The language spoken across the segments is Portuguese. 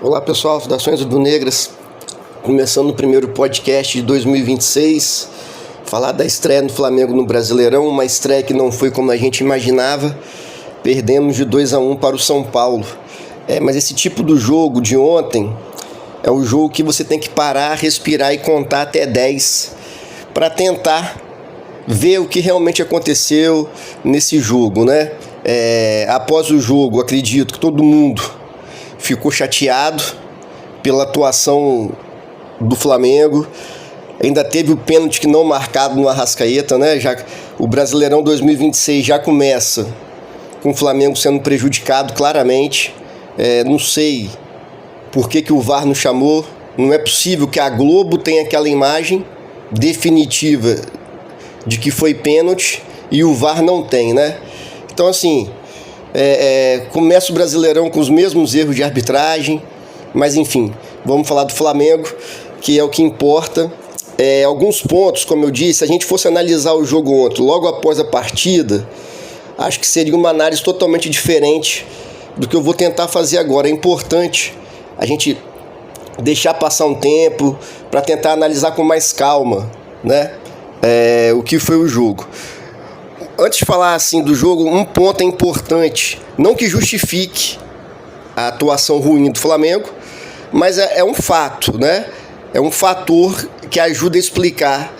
Olá pessoal, saudações rubro-negras, começando o primeiro podcast de 2026, falar da estreia do Flamengo no Brasileirão, uma estreia que não foi como a gente imaginava, perdemos de 2-1 para o São Paulo. Mas esse tipo do jogo de ontem é o jogo que você tem que parar, respirar e contar até 10 para tentar ver o que realmente aconteceu nesse jogo, né? Após o jogo, acredito que todo mundo ficou chateado pela atuação do Flamengo. Ainda teve o pênalti que não marcado no Arrascaeta, né? Já o Brasileirão 2026 já começa com o Flamengo sendo prejudicado claramente. Não sei por que o VAR não chamou. Não é possível que a Globo tenha aquela imagem definitiva de que foi pênalti e o VAR não tem, né? Então, assim, começa o Brasileirão com os mesmos erros de arbitragem, mas enfim, vamos falar do Flamengo, que é o que importa. Alguns pontos, como eu disse, se a gente fosse analisar o jogo ontem, logo após a partida, acho que seria uma análise totalmente diferente do que eu vou tentar fazer agora. É importante a gente deixar passar um tempo para tentar analisar com mais calma, né? O que foi o jogo. Antes de falar assim do jogo, um ponto é importante, não que justifique a atuação ruim do Flamengo, mas é um fato, né? É um fator que ajuda a explicar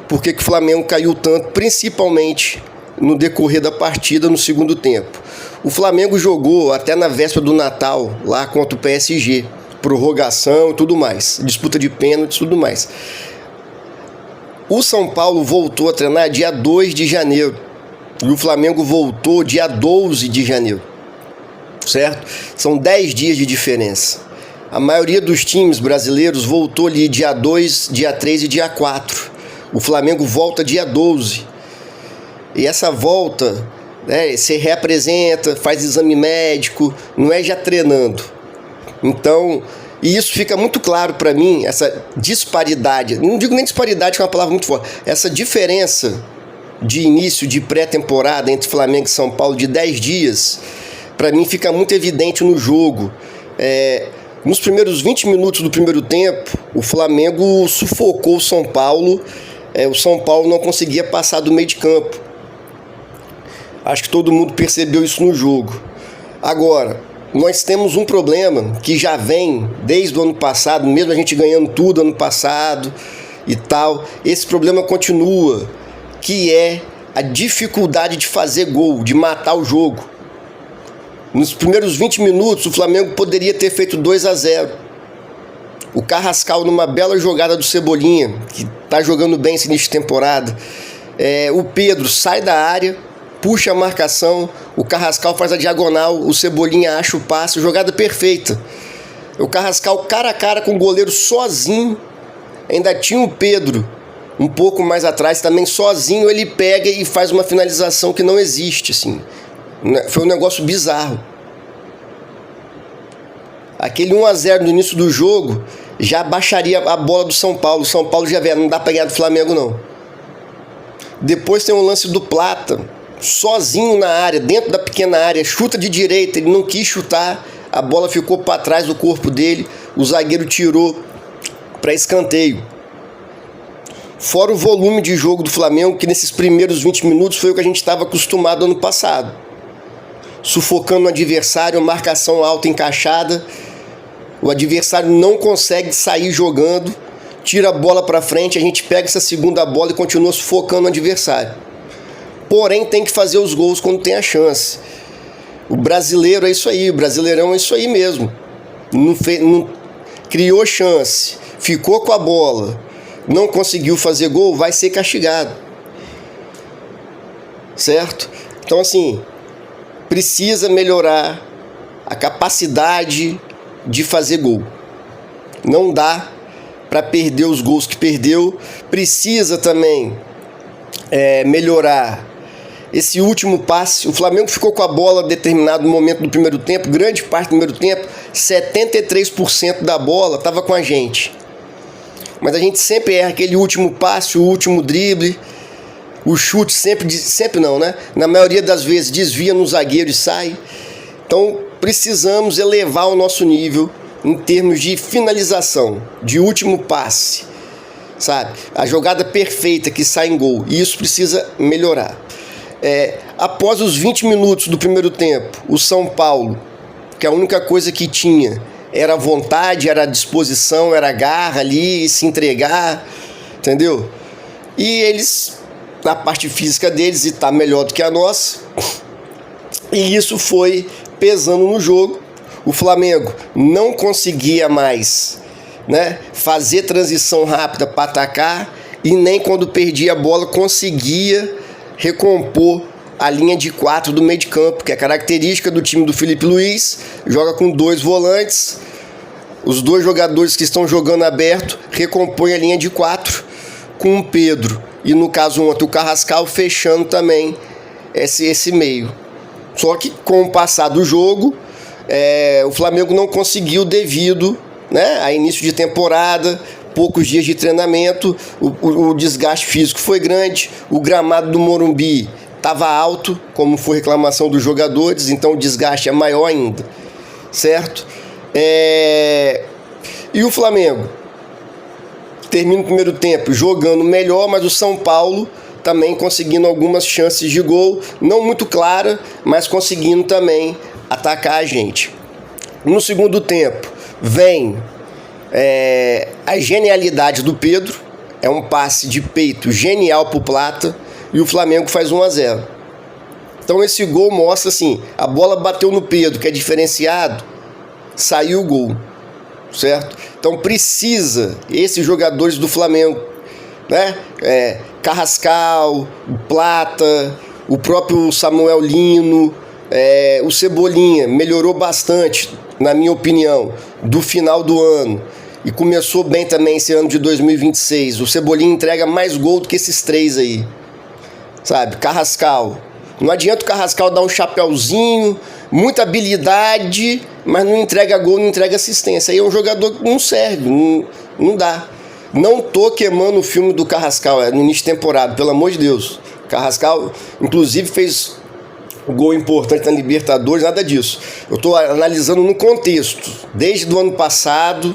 por que o Flamengo caiu tanto, principalmente no decorrer da partida no segundo tempo. O Flamengo jogou até na véspera do Natal, lá contra o PSG, prorrogação e tudo mais, disputa de pênaltis e tudo mais. O São Paulo voltou a treinar dia 2 de janeiro e o Flamengo voltou dia 12 de janeiro, certo? São 10 dias de diferença. A maioria dos times brasileiros voltou ali dia 2, dia 3 e dia 4. O Flamengo volta dia 12. E essa volta, né, se reapresenta, faz exame médico, não é já treinando. Então, e isso fica muito claro para mim, essa disparidade, não digo nem disparidade, que é uma palavra muito forte, essa diferença de início de pré-temporada entre Flamengo e São Paulo de 10 dias, para mim fica muito evidente no jogo. Nos primeiros 20 minutos do primeiro tempo, o Flamengo sufocou o São Paulo, o São Paulo não conseguia passar do meio de campo. Acho que todo mundo percebeu isso no jogo. Agora, nós temos um problema que já vem desde o ano passado, mesmo a gente ganhando tudo ano passado e tal, esse problema continua, que é a dificuldade de fazer gol, de matar o jogo. Nos primeiros 20 minutos, o Flamengo poderia ter feito 2-0. O Carrascal, numa bela jogada do Cebolinha, que está jogando bem esse início de temporada, o Pedro sai da área, puxa a marcação, o Carrascal faz a diagonal, o Cebolinha acha o passe, jogada perfeita. O Carrascal cara a cara com o goleiro sozinho, ainda tinha o Pedro um pouco mais atrás também, sozinho ele pega e faz uma finalização que não existe, assim. Foi um negócio bizarro. Aquele 1-0 no início do jogo já baixaria a bola do São Paulo. O São Paulo já não dá pra ganhar do Flamengo, não. Depois tem o lance do Plata, sozinho na área, dentro da pequena área, chuta de direita, ele não quis chutar, a bola ficou para trás do corpo dele, o zagueiro tirou para escanteio. Fora o volume de jogo do Flamengo, que nesses primeiros 20 minutos foi o que a gente estava acostumado ano passado. Sufocando o adversário, marcação alta encaixada, o adversário não consegue sair jogando, tira a bola para frente, a gente pega essa segunda bola e continua sufocando o adversário. Porém, tem que fazer os gols quando tem a chance. O brasileiro é isso aí, o Brasileirão é isso aí mesmo. Não criou chance, ficou com a bola, não conseguiu fazer gol, vai ser castigado. Certo? Então, assim, precisa melhorar a capacidade de fazer gol. Não dá para perder os gols que perdeu. Precisa também melhorar esse último passe. O Flamengo ficou com a bola em determinado momento do primeiro tempo, grande parte do primeiro tempo, 73% da bola estava com a gente. Mas a gente sempre erra aquele último passe, o último drible, o chute sempre não, né? Na maioria das vezes desvia no zagueiro e sai. Então precisamos elevar o nosso nível em termos de finalização, de último passe, sabe? A jogada perfeita que sai em gol, e isso precisa melhorar. Após os 20 minutos do primeiro tempo, o São Paulo, que a única coisa que tinha era a vontade, era a disposição, era a garra ali, se entregar, entendeu? E eles, na parte física deles, está melhor do que a nossa, e isso foi pesando no jogo. O Flamengo não conseguia mais, né, fazer transição rápida para atacar, e nem quando perdia a bola conseguia recompor a linha de 4 do meio de campo, que é característica do time do Felipe Luiz. Joga com 2 volantes, os 2 jogadores que estão jogando aberto recompõem a linha de 4 com o Pedro, e no caso ontem o Carrascal fechando também esse meio. Só que com o passar do jogo, o Flamengo não conseguiu devido, né, a início de temporada, poucos dias de treinamento, o desgaste físico foi grande, o gramado do Morumbi estava alto, como foi reclamação dos jogadores, então o desgaste é maior ainda, certo? E o Flamengo termina o primeiro tempo jogando melhor, mas o São Paulo também conseguindo algumas chances de gol, não muito clara, mas conseguindo também atacar a gente. No segundo tempo vem a genialidade do Pedro, é um passe de peito genial pro Plata, e o Flamengo faz 1-0. Então esse gol mostra assim, a bola bateu no Pedro, que é diferenciado, saiu o gol, certo? Então precisa, esses jogadores do Flamengo, né, Carrascal, o Plata, o próprio Samuel Lino, o Cebolinha melhorou bastante, na minha opinião, do final do ano, e começou bem também esse ano de 2026. O Cebolinha entrega mais gol do que esses 3 aí, sabe? Carrascal, não adianta o Carrascal dar um chapéuzinho, muita habilidade, mas não entrega gol, não entrega assistência. Aí é um jogador que não serve, não dá. Não tô queimando o filme do Carrascal, no início de temporada, pelo amor de Deus. Carrascal, inclusive, fez um gol importante na Libertadores, nada disso. Eu tô analisando no contexto, desde o ano passado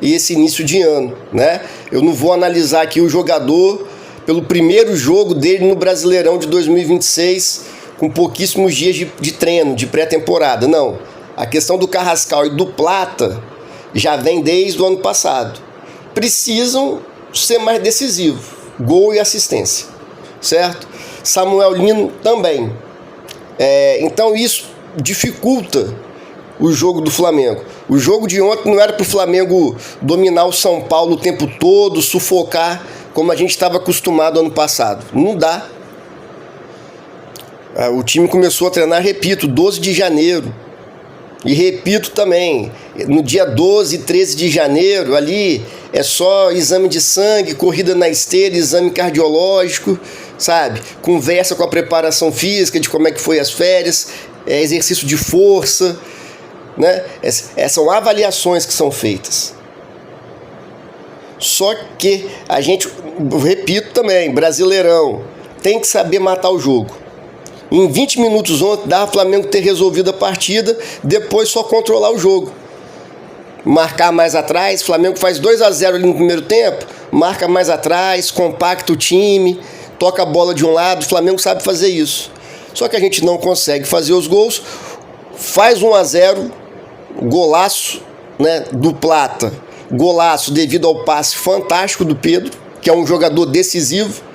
e esse início de ano, né? Eu não vou analisar aqui o jogador pelo primeiro jogo dele no Brasileirão de 2026, com pouquíssimos dias de treino, de pré-temporada, não. A questão do Carrascal e do Plata já vem desde o ano passado. Precisam ser mais decisivos, gol e assistência, certo? Samuel Lino também. Então isso dificulta o jogo do Flamengo. O jogo de ontem não era para o Flamengo dominar o São Paulo o tempo todo, sufocar como a gente estava acostumado ano passado. Não dá. O time começou a treinar, repito, 12 de janeiro. E repito também, no dia 12 e 13 de janeiro, ali é só exame de sangue, corrida na esteira, exame cardiológico, sabe? Conversa com a preparação física, de como é que foi as férias, exercício de força, né? São avaliações que são feitas. Só que a gente, repito também, Brasileirão, tem que saber matar o jogo. Em 20 minutos ontem, dava o Flamengo ter resolvido a partida, depois só controlar o jogo. Marcar mais atrás, o Flamengo faz 2-0 ali no primeiro tempo, marca mais atrás, compacta o time, toca a bola de um lado, o Flamengo sabe fazer isso. Só que a gente não consegue fazer os gols, faz 1-0, golaço, né, do Plata, golaço devido ao passe fantástico do Pedro, que é um jogador decisivo.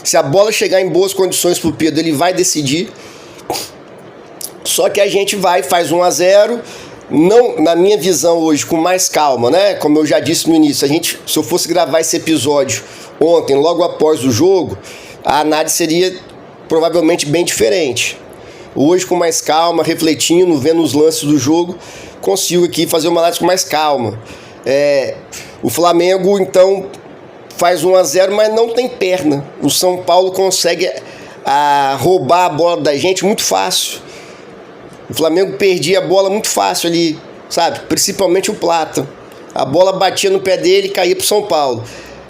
Se a bola chegar em boas condições pro Pedro, ele vai decidir. Só que a gente faz 1-0, não, na minha visão hoje, com mais calma, né? Como eu já disse no início, se eu fosse gravar esse episódio ontem, logo após o jogo, a análise seria provavelmente bem diferente. Hoje, com mais calma, refletindo, vendo os lances do jogo, consigo aqui fazer uma análise com mais calma. O Flamengo, então, faz 1-0, mas não tem perna. O São Paulo consegue roubar a bola da gente muito fácil. O Flamengo perdia a bola muito fácil ali, sabe? Principalmente o Plata. A bola batia no pé dele e caía pro São Paulo.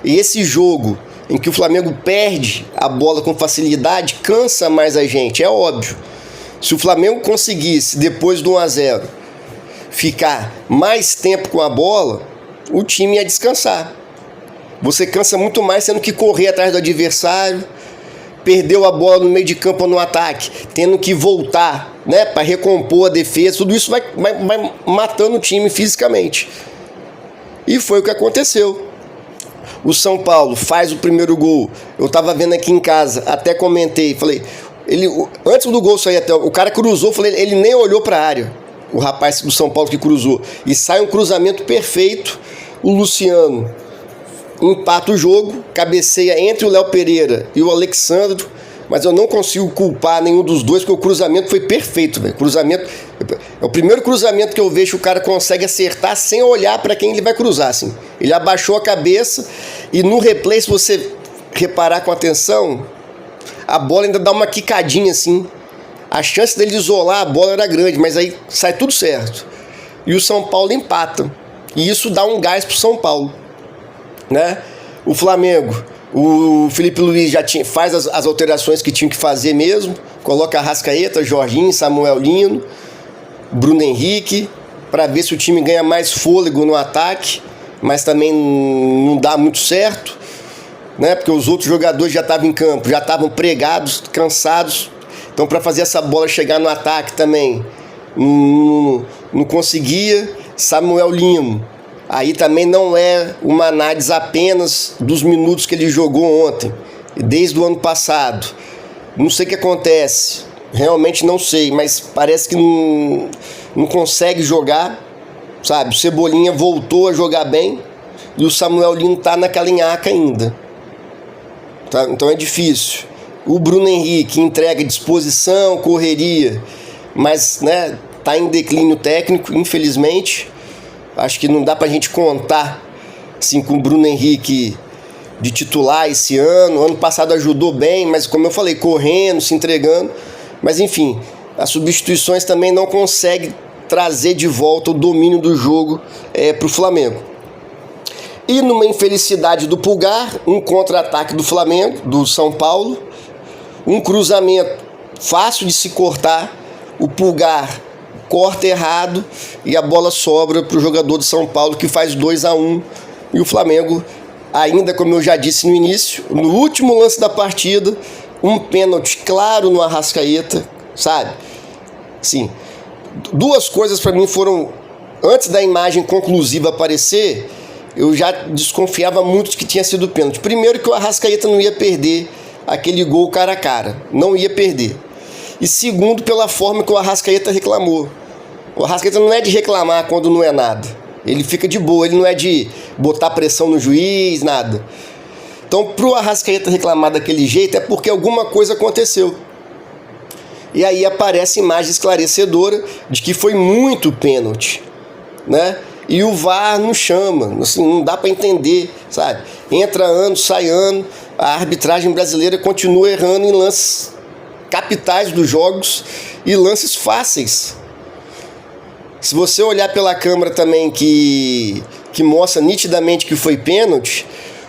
E esse jogo em que o Flamengo perde a bola com facilidade cansa mais a gente, é óbvio. Se o Flamengo conseguisse, depois do 1-0, ficar mais tempo com a bola, o time ia descansar. Você cansa muito mais tendo que correr atrás do adversário, perdeu a bola no meio de campo ou no ataque, tendo que voltar, né, para recompor a defesa. Tudo isso vai matando o time fisicamente. E foi o que aconteceu. O São Paulo faz o primeiro gol. Eu tava vendo aqui em casa, até comentei, falei, antes do gol sair, até o cara cruzou, falei, ele nem olhou para a área, o rapaz do São Paulo que cruzou, e sai um cruzamento perfeito. O Luciano empata o jogo, cabeceia entre o Léo Pereira e o Alexandro, mas eu não consigo culpar nenhum dos dois, porque o cruzamento foi perfeito, velho. Cruzamento é o primeiro cruzamento que eu vejo que o cara consegue acertar sem olhar para quem ele vai cruzar, assim. Ele abaixou a cabeça e no replay, se você reparar com atenção, a bola ainda dá uma quicadinha assim. A chance dele isolar a bola era grande, mas aí sai tudo certo. E o São Paulo empata. E isso dá um gás pro São Paulo, né? O Flamengo, o Felipe Luiz já faz as alterações que tinha que fazer mesmo. Coloca Arrascaeta, Jorginho, Samuel Lino, Bruno Henrique, para ver se o time ganha mais fôlego no ataque, mas também não dá muito certo, né? Porque os outros jogadores já estavam em campo, já estavam pregados, cansados. Então, para fazer essa bola chegar no ataque também não conseguia. Samuel Lino, aí também não é uma análise apenas dos minutos que ele jogou ontem, desde o ano passado. Não sei o que acontece, realmente não sei, mas parece que não consegue jogar, sabe? O Cebolinha voltou a jogar bem e o Samuel Lino tá naquela nhaca ainda, tá? Então é difícil. O Bruno Henrique entrega disposição, correria, mas, né, tá em declínio técnico, infelizmente. Acho que não dá pra gente contar assim, com o Bruno Henrique de titular esse ano. Ano passado ajudou bem, mas como eu falei, correndo, se entregando. Mas enfim, as substituições também não conseguem trazer de volta o domínio do jogo pro Flamengo. E numa infelicidade do Pulgar, um contra-ataque do Flamengo, do São Paulo, um cruzamento fácil de se cortar, o Pulgar corta errado e a bola sobra para o jogador de São Paulo, que faz 2-1, e o Flamengo, ainda como eu já disse no início, no último lance da partida, um pênalti claro no Arrascaeta, sabe? Sim, duas coisas para mim foram, antes da imagem conclusiva aparecer, eu já desconfiava muito de que tinha sido pênalti. Primeiro, que o Arrascaeta não ia perder aquele gol cara a cara, não ia perder. E segundo, pela forma que o Arrascaeta reclamou. O Arrascaeta não é de reclamar quando não é nada. Ele fica de boa, ele não é de botar pressão no juiz, nada. Então, pro Arrascaeta reclamar daquele jeito é porque alguma coisa aconteceu. E aí aparece imagem esclarecedora de que foi muito pênalti, né? E o VAR não chama, assim, não dá para entender, sabe? Entra ano, sai ano, a arbitragem brasileira continua errando em lances capitais dos jogos e lances fáceis. Se você olhar pela câmera também que mostra nitidamente que foi pênalti,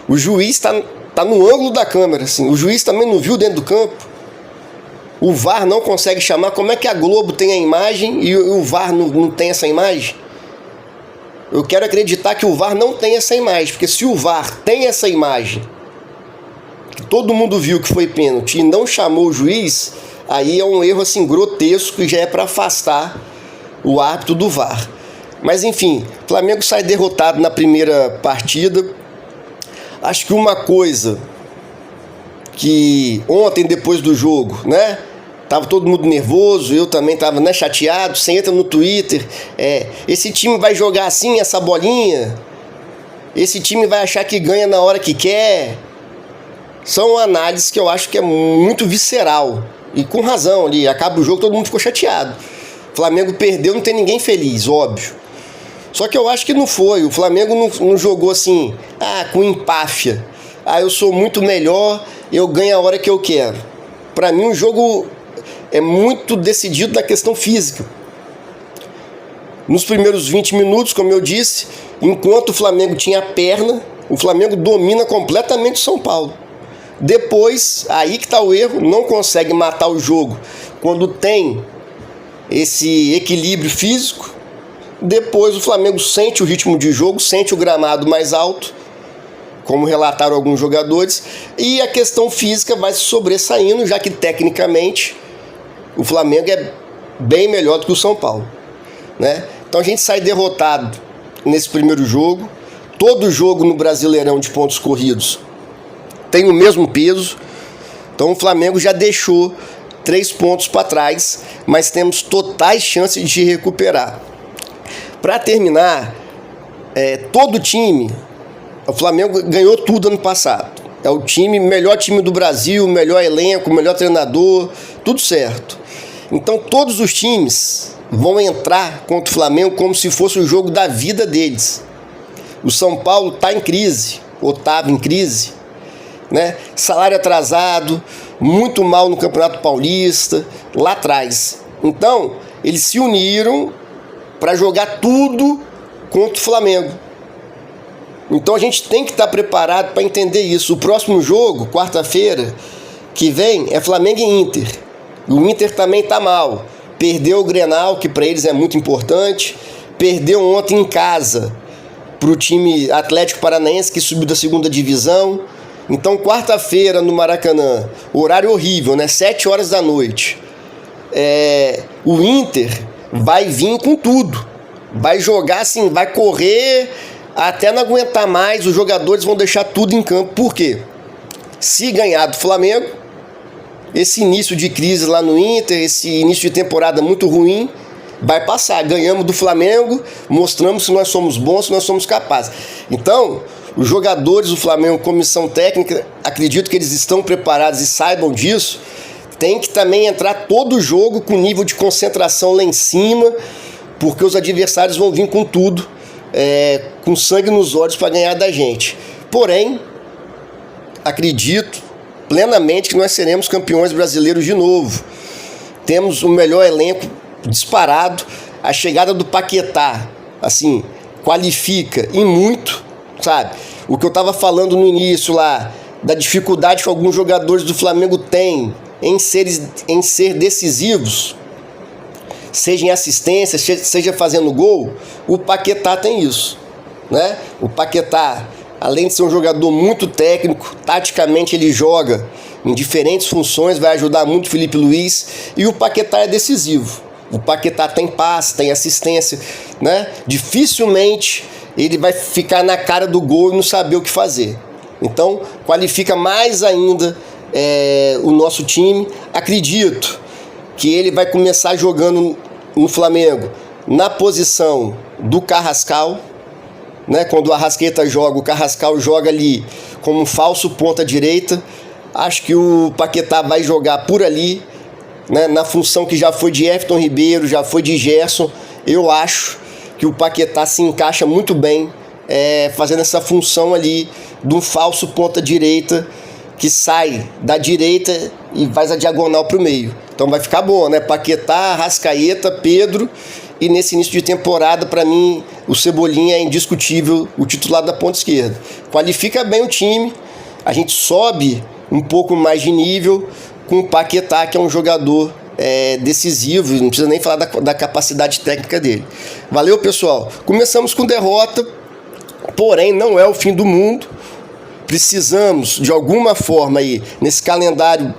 o juiz tá no ângulo da câmera, assim, o juiz também não viu dentro do campo. O VAR não consegue chamar. Como é que a Globo tem a imagem e o VAR não tem essa imagem? Eu quero acreditar que o VAR não tem essa imagem, porque se o VAR tem essa imagem, que todo mundo viu que foi pênalti e não chamou o juiz, aí é um erro assim grotesco e já é para afastar o árbitro do VAR. Mas enfim, o Flamengo sai derrotado na primeira partida. Acho que uma coisa que ontem, depois do jogo, né, tava todo mundo nervoso, eu também tava, né, chateado. Você entra no Twitter, esse time vai jogar assim, essa bolinha, esse time vai achar que ganha na hora que quer. São análises que eu acho que é muito visceral, e com razão ali, acaba o jogo, todo mundo ficou chateado. O Flamengo perdeu, não tem ninguém feliz, óbvio. Só que eu acho que não foi, o Flamengo não jogou assim, com empáfia. Eu sou muito melhor, eu ganho a hora que eu quero. Para mim o jogo é muito decidido na questão física. Nos primeiros 20 minutos, como eu disse, enquanto o Flamengo tinha a perna, o Flamengo domina completamente o São Paulo. Depois, aí que está o erro, não consegue matar o jogo quando tem esse equilíbrio físico, Depois o Flamengo sente o ritmo de jogo, sente o gramado mais alto, como relataram alguns jogadores, e a questão física vai se sobressaindo, já que tecnicamente o Flamengo é bem melhor do que o São Paulo, né? Então a gente sai derrotado nesse primeiro jogo. Todo jogo no Brasileirão de pontos corridos tem o mesmo peso. Então o Flamengo já deixou 3 pontos para trás, mas temos totais chances de recuperar. Para terminar, todo time, o Flamengo ganhou tudo ano passado. É o melhor time do Brasil, melhor elenco, melhor treinador, tudo certo. Então todos os times vão entrar contra o Flamengo como se fosse o jogo da vida deles. O São Paulo está em crise, ou estava em crise, né? Salário atrasado, muito mal no Campeonato Paulista, lá atrás. Então, eles se uniram para jogar tudo contra o Flamengo. Então a gente tem que estar preparado para entender isso. O próximo jogo, quarta-feira que vem, é Flamengo e Inter. O Inter também está mal. Perdeu o Grenal, que para eles é muito importante. Perdeu ontem em casa para o time Atlético Paranaense, que subiu da segunda divisão. Então, quarta-feira no Maracanã, horário horrível, né? 7 horas da noite. O Inter vai vir com tudo. Vai jogar assim, vai correr até não aguentar mais. Os jogadores vão deixar tudo em campo. Por quê? Se ganhar do Flamengo, esse início de crise lá no Inter, esse início de temporada muito ruim, vai passar. Ganhamos do Flamengo, mostramos se nós somos bons, se nós somos capazes. Então, os jogadores do Flamengo, comissão técnica, acredito que eles estão preparados e saibam disso. Tem que também entrar todo o jogo com nível de concentração lá em cima, porque os adversários vão vir com tudo, com sangue nos olhos para ganhar da gente. Porém, acredito plenamente que nós seremos campeões brasileiros de novo. Temos o melhor elenco disparado. A chegada do Paquetá, assim, qualifica e muito, sabe? O que eu estava falando no início lá, da dificuldade que alguns jogadores do Flamengo têm em ser decisivos, seja em assistência, seja fazendo gol, o Paquetá tem isso, né? O Paquetá, além de ser um jogador muito técnico, taticamente ele joga em diferentes funções, vai ajudar muito o Felipe Luiz, e o Paquetá é decisivo. O Paquetá tem passe, tem assistência, né? Dificilmente ele vai ficar na cara do gol e não saber o que fazer. Então, qualifica mais ainda o nosso time. Acredito que ele vai começar jogando no Flamengo na posição do Carrascal, né? Quando o Arrascaeta joga, o Carrascal joga ali como um falso ponta direita. Acho que o Paquetá vai jogar por ali, né? Na função que já foi de Everton Ribeiro, já foi de Gerson. Eu acho que o Paquetá se encaixa muito bem fazendo essa função ali de um falso ponta direita que sai da direita e faz a diagonal para o meio. Então vai ficar bom, né? Paquetá, Arrascaeta, Pedro, e nesse início de temporada, para mim, o Cebolinha é indiscutível o titular da ponta esquerda. Qualifica bem o time, a gente sobe um pouco mais de nível com o Paquetá, que é um jogador decisivo, não precisa nem falar da capacidade técnica dele. Valeu, pessoal. Começamos com derrota, porém não é o fim do mundo. Precisamos, de alguma forma, aí, nesse calendário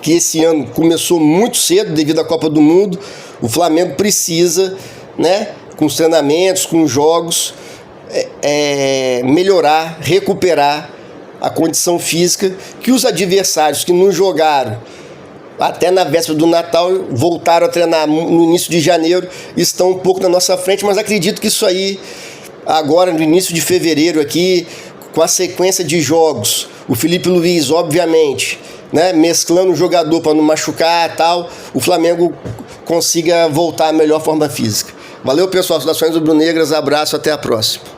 que esse ano começou muito cedo devido à Copa do Mundo, o Flamengo precisa, né, com os treinamentos, com os jogos, melhorar, recuperar a condição física, que os adversários que não jogaram até na véspera do Natal, voltaram a treinar no início de janeiro, estão um pouco na nossa frente, mas acredito que isso aí, agora no início de fevereiro aqui, com a sequência de jogos, o Felipe Luiz, obviamente, né, mesclando o jogador para não machucar e tal, o Flamengo consiga voltar à melhor forma física. Valeu, pessoal, saudações rubro-negras, abraço, até a próxima.